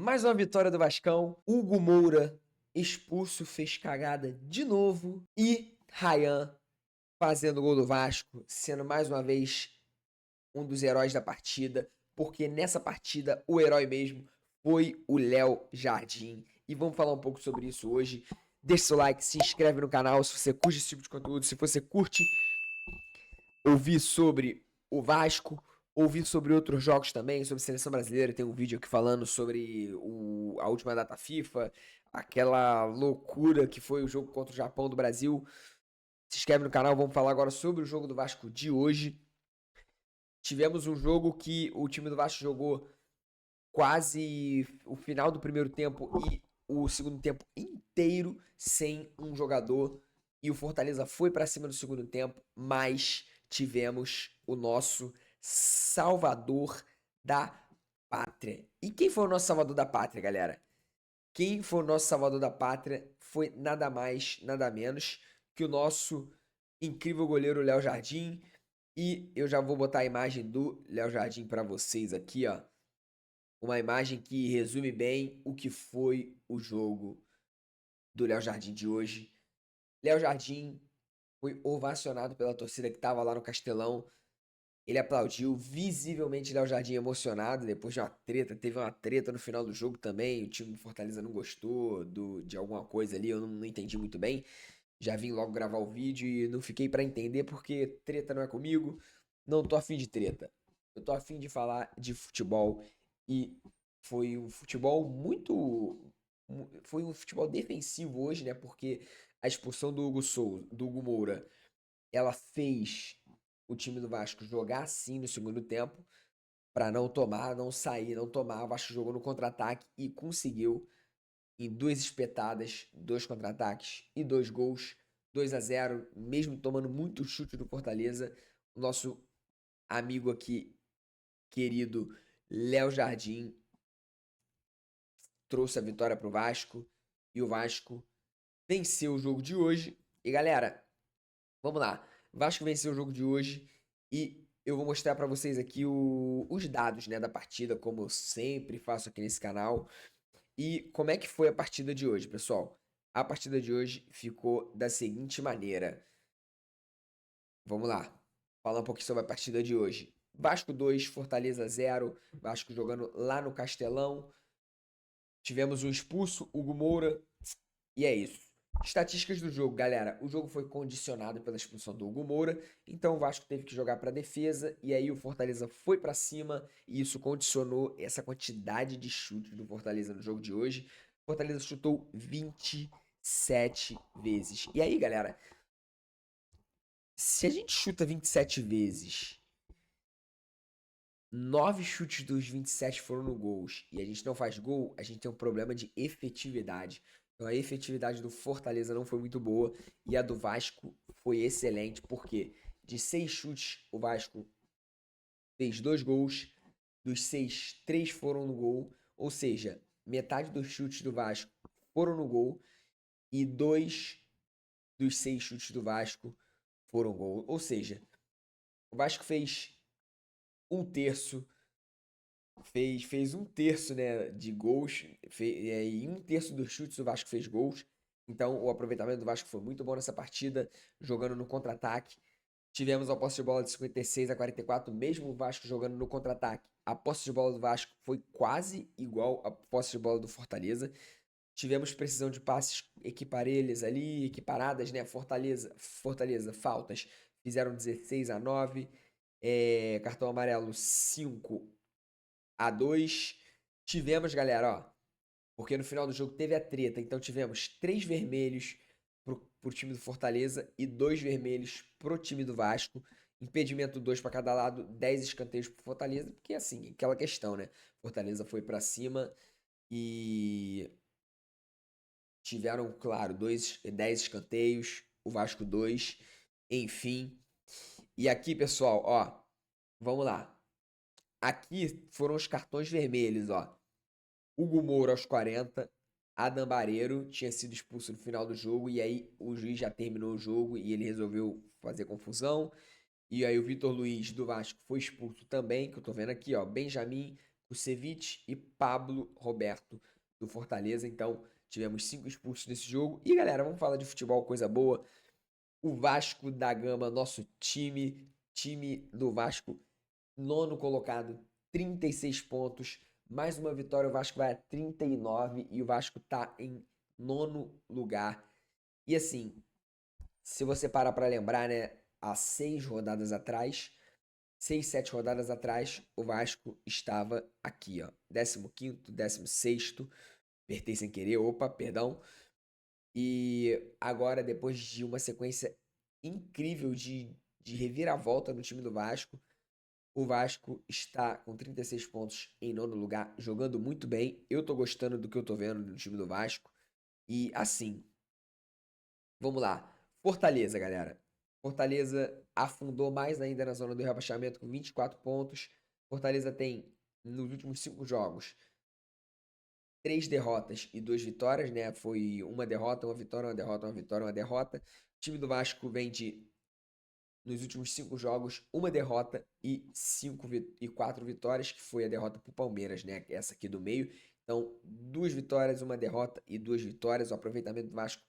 Mais uma vitória do Vascão. Hugo Moura expulso, fez cagada de novo. E Ryan fazendo o gol do Vasco, sendo mais uma vez um dos heróis da partida. Porque nessa partida o herói mesmo foi o Léo Jardim. E vamos falar um pouco sobre isso hoje. Deixa seu like, se inscreve no canal se você curte esse tipo de conteúdo. Se você curte ouvir sobre o Vasco, ouvir sobre outros jogos também, sobre seleção brasileira. Tem um vídeo aqui falando sobre a última data FIFA, aquela loucura que foi o jogo contra o Japão do Brasil. Se inscreve no canal, vamos falar agora sobre o jogo do Vasco de hoje. Tivemos um jogo que o time do Vasco jogou quase o final do primeiro tempo e o segundo tempo inteiro sem um jogador. E o Fortaleza foi para cima no segundo tempo, mas tivemos o nosso salvador da pátria. E quem foi o nosso salvador da pátria, galera? Quem foi o nosso salvador da pátria foi nada mais, nada menos que o nosso incrível goleiro Léo Jardim. E eu já vou botar a imagem do Léo Jardim para vocês aqui, ó. Uma imagem que resume bem o que foi o jogo do Léo Jardim de hoje. Léo Jardim foi ovacionado pela torcida que estava lá no Castelão. Ele aplaudiu, visivelmente Léo Jardim emocionado, depois de uma treta, teve uma treta no final do jogo também, o time do Fortaleza não gostou de alguma coisa ali, eu não entendi muito bem. Já vim logo gravar o vídeo e não fiquei pra entender porque treta não é comigo, não tô afim de treta. Eu tô afim de falar de futebol e foi um futebol foi um futebol defensivo hoje, né? Porque a expulsão do Hugo Souza, do Hugo Moura, ela fez o time do Vasco jogar assim no segundo tempo pra não tomar, não sair, não tomar. O Vasco jogou no contra-ataque e conseguiu em duas espetadas, dois contra-ataques e dois gols, 2-0, mesmo tomando muito chute do Fortaleza. O nosso amigo aqui, querido Léo Jardim, trouxe a vitória pro Vasco e o Vasco venceu o jogo de hoje. E galera, vamos lá. Vasco venceu o jogo de hoje e eu vou mostrar pra vocês aqui os dados, né, da partida, como eu sempre faço aqui nesse canal. E como é que foi a partida de hoje, pessoal? A partida de hoje ficou da seguinte maneira. Vamos lá. Falar um pouquinho sobre a partida de hoje. Vasco 2, Fortaleza 0. Vasco jogando lá no Castelão. Tivemos um expulso, Hugo Moura. E é isso. Estatísticas do jogo, galera. O jogo foi condicionado pela expulsão do Hugo Moura, então o Vasco teve que jogar para defesa e aí o Fortaleza foi para cima e isso condicionou essa quantidade de chutes do Fortaleza no jogo de hoje. O Fortaleza chutou 27 vezes. E aí, galera, se a gente chuta 27 vezes, 9 chutes dos 27 foram no gols e a gente não faz gol, a gente tem um problema de efetividade. Então a efetividade do Fortaleza não foi muito boa e a do Vasco foi excelente, porque de 6 chutes o Vasco fez 2 gols, dos 6, 3 foram no gol, ou seja, metade dos chutes do Vasco foram no gol e 2 dos 6 chutes do Vasco foram gol. Ou seja, o Vasco fez um terço fez um terço, né, de gols, e um terço dos chutes o Vasco fez gols. Então o aproveitamento do Vasco foi muito bom nessa partida, jogando no contra-ataque. Tivemos a posse de bola de 56-44, mesmo o Vasco jogando no contra-ataque. A posse de bola do Vasco foi quase igual à posse de bola do Fortaleza. Tivemos precisão de passes equiparelhas ali, equiparadas, né? Fortaleza, faltas. Fizeram 16-9, cartão amarelo 5-2. Tivemos, galera, ó, porque no final do jogo teve a treta, então tivemos 3 vermelhos pro time do Fortaleza e 2 vermelhos pro time do Vasco. Impedimento 2 para cada lado, 10 escanteios pro Fortaleza, porque assim, aquela questão, né? Fortaleza foi para cima e tiveram, claro, 10 escanteios, o Vasco 2, enfim. E aqui, pessoal, ó, vamos lá. Aqui foram os cartões vermelhos, ó. Hugo Moura aos 40, Adam Bareiro tinha sido expulso no final do jogo e aí o juiz já terminou o jogo e ele resolveu fazer confusão. E aí o Vitor Luiz do Vasco foi expulso também, que eu tô vendo aqui, ó, Benjamin Kusevich e Pablo Roberto do Fortaleza. Então, tivemos 5 expulsos nesse jogo. E galera, vamos falar de futebol, coisa boa. O Vasco da Gama, nosso time do Vasco, nono colocado, 36 pontos. Mais uma vitória, o Vasco vai a 39 e o Vasco tá em nono lugar. E assim, se você parar para lembrar, né, há 6 rodadas atrás, 6, 7 rodadas atrás, o Vasco estava aqui, ó, 15º, 16º, apertei sem querer, opa, perdão. E agora, depois de uma sequência incrível de reviravolta no time do Vasco, o Vasco está com 36 pontos em nono lugar, jogando muito bem. Eu tô gostando do que eu tô vendo no time do Vasco. E assim, vamos lá. Fortaleza, galera. Fortaleza afundou mais ainda na zona do rebaixamento com 24 pontos. Fortaleza tem, nos últimos 5 jogos, 3 derrotas e 2 vitórias, né? Foi uma derrota, uma vitória, uma derrota, uma vitória, uma derrota. O time do Vasco vem de, nos últimos 5 jogos, uma derrota e 4 vitórias, que foi a derrota pro Palmeiras, né? Essa aqui do meio. Então, 2 vitórias, uma derrota e 2 vitórias. O aproveitamento do Vasco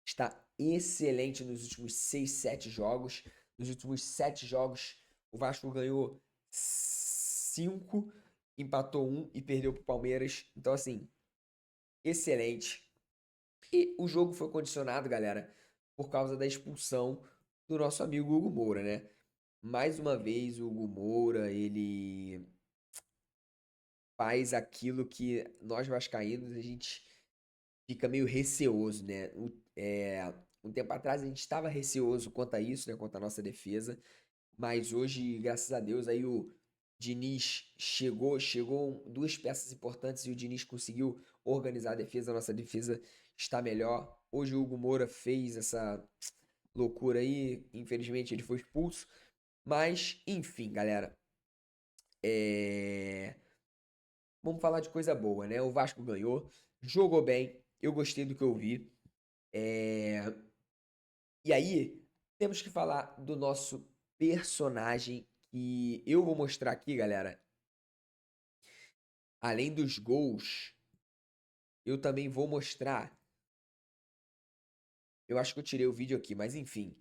está excelente nos últimos 6, 7 jogos. Nos últimos 7 jogos, o Vasco ganhou 5, empatou 1 e perdeu pro Palmeiras. Então, assim, excelente. E o jogo foi condicionado, galera, por causa da expulsão do nosso amigo Hugo Moura, né? Mais uma vez, o Hugo Moura, ele faz aquilo que nós vascaínos, a gente fica meio receoso, né? Um tempo atrás a gente estava receoso quanto a isso, né? Quanto à nossa defesa. Mas hoje, graças a Deus, aí o Diniz chegou 2 peças importantes e o Diniz conseguiu organizar a defesa. A nossa defesa está melhor. Hoje o Hugo Moura fez essa loucura aí. Infelizmente ele foi expulso. Mas, enfim, galera. Vamos falar de coisa boa, né? O Vasco ganhou, jogou bem. Eu gostei do que eu vi. É, E aí, temos que falar do nosso personagem que eu vou mostrar aqui, galera. Além dos gols, eu também vou mostrar. Eu acho que eu tirei o vídeo aqui, mas enfim.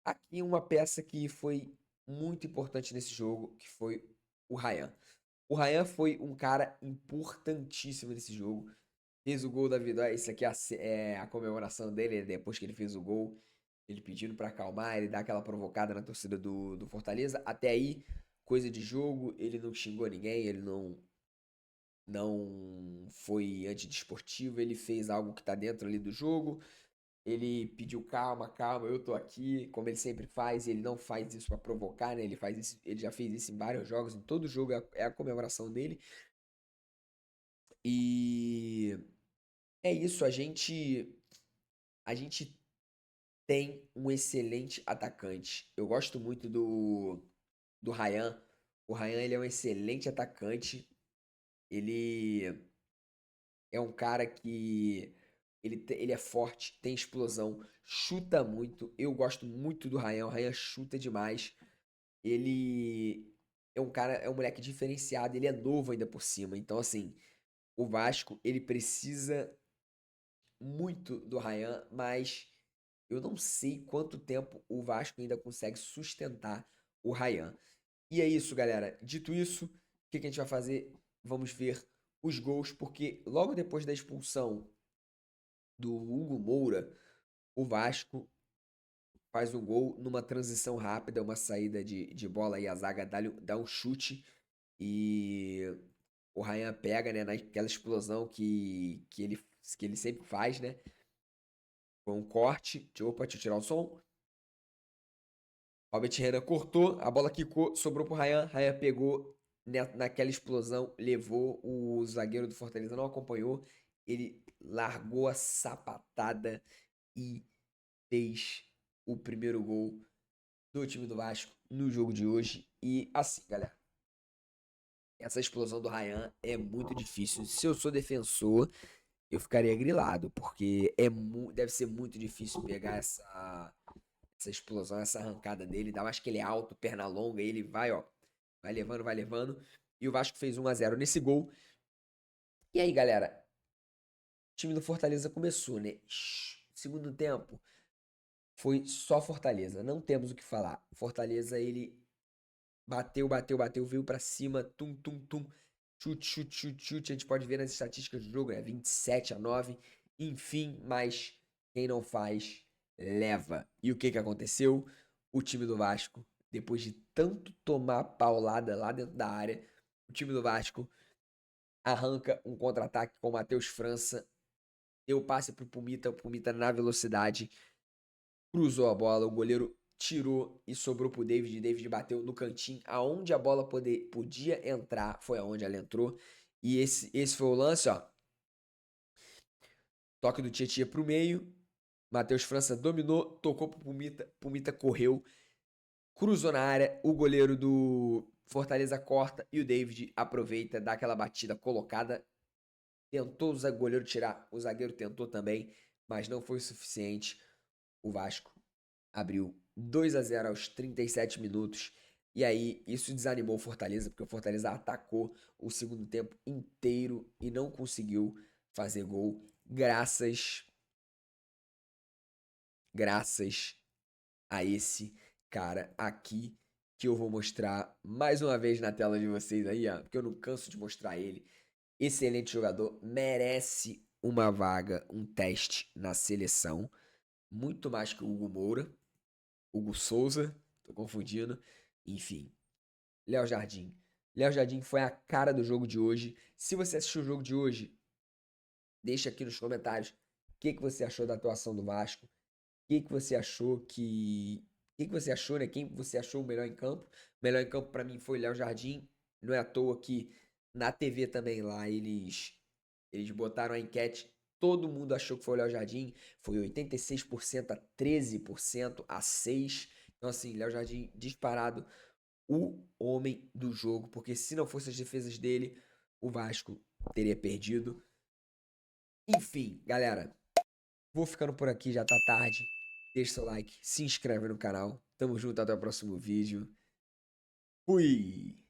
Aqui uma peça que foi muito importante nesse jogo, que foi o Ryan. O Ryan foi um cara importantíssimo nesse jogo. Fez o gol da vida. Esse aqui é a comemoração dele, depois que ele fez o gol. Ele pedindo pra acalmar, ele dá aquela provocada na torcida do Fortaleza. Até aí, coisa de jogo, ele não xingou ninguém, ele não foi antidesportivo, ele fez algo que tá dentro ali do jogo. Ele pediu calma, calma, eu tô aqui, como ele sempre faz, e ele não faz isso pra provocar, né? Ele faz isso, ele já fez isso em vários jogos, em todo jogo é a comemoração dele. E é isso, a gente tem um excelente atacante. Eu gosto muito do Ryan. O Ryan, ele é um excelente atacante. Ele é um cara que ele é forte, tem explosão, chuta muito. Eu gosto muito do Ryan. O Ryan chuta demais. Ele é um cara, é um moleque diferenciado. Ele é novo ainda por cima. Então, assim, o Vasco, ele precisa muito do Ryan, mas eu não sei quanto tempo o Vasco ainda consegue sustentar o Ryan. E é isso, galera. Dito isso, o que que a gente vai fazer? Vamos ver os gols, porque logo depois da expulsão do Hugo Moura, o Vasco faz um gol numa transição rápida, uma saída de bola e a zaga dá um chute e o Ryan pega, né, naquela explosão que ele sempre faz, né? Foi um corte. Opa, deixa eu tirar o som. Robert Renan cortou, a bola quicou, sobrou pro Ryan. Ryan pegou naquela explosão, levou. O zagueiro do Fortaleza não acompanhou. Ele largou a sapatada e fez o primeiro gol do time do Vasco no jogo de hoje. E assim, galera, essa explosão do Ryan é muito difícil. Se eu sou defensor, eu ficaria grilado, porque deve ser muito difícil pegar essa explosão, essa arrancada dele. Ainda mais que ele é alto, perna longa, e ele vai, ó, vai levando, vai levando. E o Vasco fez 1 a 0 nesse gol. E aí, galera, o time do Fortaleza começou, né? Segundo tempo, foi só Fortaleza. Não temos o que falar. Fortaleza, ele bateu, veio pra cima, tum, tum, tum. Chute, chute, chute, chute. A gente pode ver nas estatísticas do jogo, né? 27 a 9. Enfim, mas quem não faz, leva. E o que que aconteceu? O time do Vasco, depois de tanto tomar paulada lá dentro da área, o time do Vasco arranca um contra-ataque com o Matheus França. Deu o passe pro Pumita, o Pumita na velocidade, cruzou a bola, o goleiro tirou e sobrou pro David. David bateu no cantinho, aonde a bola podia entrar, foi aonde ela entrou. E esse foi o lance, ó. Toque do Tietchan pro meio. Matheus França dominou, tocou pro Pumita. Pumita correu, cruzou na área. O goleiro do Fortaleza corta e o David aproveita, dá aquela batida colocada. Tentou o goleiro tirar, o zagueiro tentou também, mas não foi o suficiente. O Vasco abriu 2 a 0 aos 37 minutos. E aí, isso desanimou o Fortaleza, porque o Fortaleza atacou o segundo tempo inteiro e não conseguiu fazer gol, graças a esse cara aqui, que eu vou mostrar mais uma vez na tela de vocês aí, ó, porque eu não canso de mostrar ele. Excelente jogador, merece uma vaga, um teste na seleção, muito mais que o Hugo Moura. Hugo Souza, tô confundindo. Enfim, Léo Jardim. Léo Jardim foi a cara do jogo de hoje. Se você assistiu o jogo de hoje, deixa aqui nos comentários o que você achou da atuação do Vasco. O que você achou que. O que você achou, né? Quem você achou o melhor em campo? O melhor em campo pra mim foi o Léo Jardim. Não é à toa que na TV também lá eles botaram a enquete. Todo mundo achou que foi o Léo Jardim. Foi 86% a 13% a 6%. Então, assim, Léo Jardim disparado o homem do jogo. Porque se não fossem as defesas dele, o Vasco teria perdido. Enfim, galera. Vou ficando por aqui, já tá tarde. Deixa seu like, se inscreve no canal. Tamo junto, até o próximo vídeo. Fui!